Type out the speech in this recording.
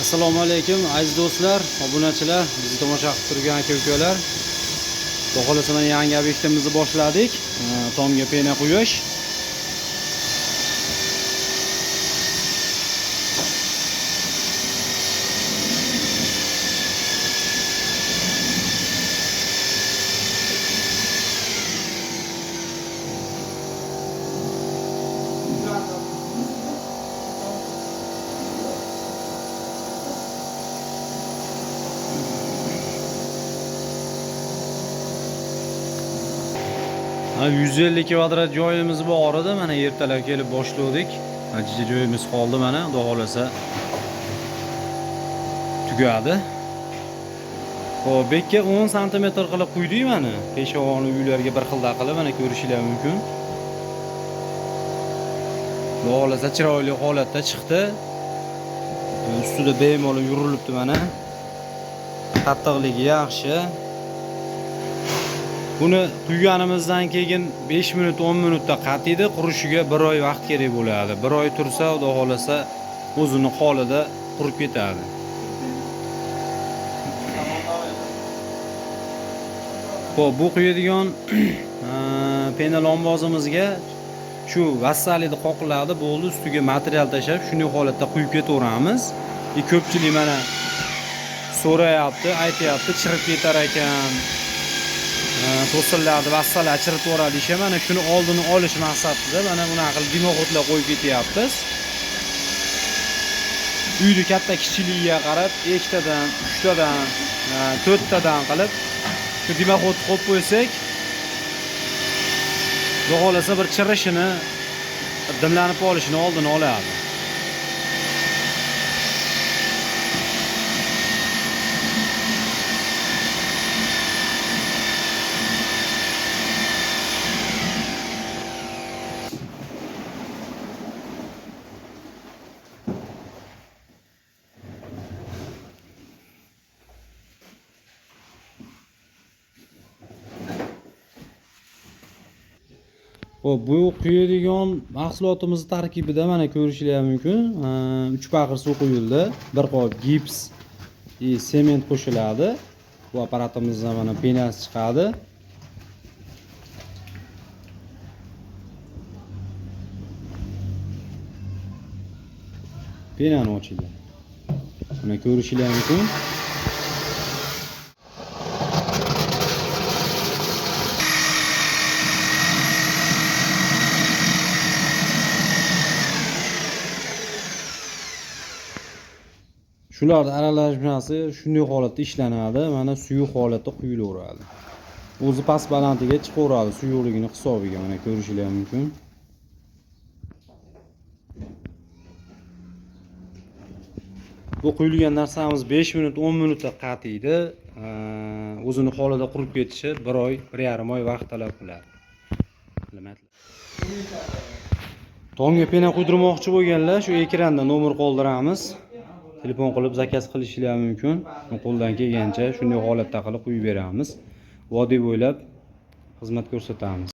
Assalomu alaykum aziz do'stlar, obunachilar, bizni tomosha qilib turgan aka-ukalar. Xudo xolasa mana yangi obyektimizni boshladik. Tomga pena quyish. Ha 150 kvadrat joyimiz bor edi. Mana ertalab kelib boshladik. Ajji joyimiz qoldi mana, xudo xolasa tugadi. Xo'p, bekka 10 sm qilib quydik mana. Peshog'oni uylarga bir xilda qilib mana ko'rishingiz mumkin. Xudo xolasa chiroyli holatda chiqdi. Ustida bemalol yurilibdi mana. Qattiqligi yaxshi. Buni quyganimizdan keyin 5 minut 10 minutda qatiydi, qurishiga 1 oy vaqt kerak bo'ladi. 1 oy tursa, xudo xolasa o'zini holida qurib ketadi. Xo'p, bu quyadigan pena lombozimizga shu vassalini qoqiladi, bo'ldi, ustiga material tashab, shunday holatda quyib ketaveramiz. Ko'pchilik mana so'rayapti, aytayapti, chirib ketar ekan. To'sillarni vassalar chirib yuboradi isha, mana shuni oldini olish maqsadida mana bunaqa qilib dimoxodlar qo'yib ketyapmiz. Uyni katta kichikligiga qarab, 2 tadan, 3 tadan, 4 tadan qilib shu dimoxod qo'yib qo'ysak, xudo xolasa bir chirishini, dimlanib olishini oldini oladi. Xo'p, bu quyadigan mahsulotimiz tarkibida mana ko'rishingiz mumkin. 3 baqir suv quyildi, 1 qop gips sement qo'shiladi. Bu apparatimizdan mana penasi chiqadi. Penani ochildi. Mana ko'rishingiz mumkin. Shularning aralashmasi shunday holatda ishlanadi. Mana suyuq holatda quyilaveradi. O'zi past balandiga chiqaveradi suyuqligini hisobiga. Mana ko'rishingiz mumkin. Bu quyilgan narsamiz 5 minut 10 minutda qatiydi. O'zini holida qurib ketishi 1 oy, 1,5 oy vaqt talab qiladi. Tomga pena quydirmoqchi bo'lganlar shu ekranda nomer qoldiramiz. Telefon qilib zakaz qilishingiz mumkin. Qo'ldan kelgancha shunday holatda qilib quyib beramiz. Vodiy bo'ylab xizmat ko'rsatamiz.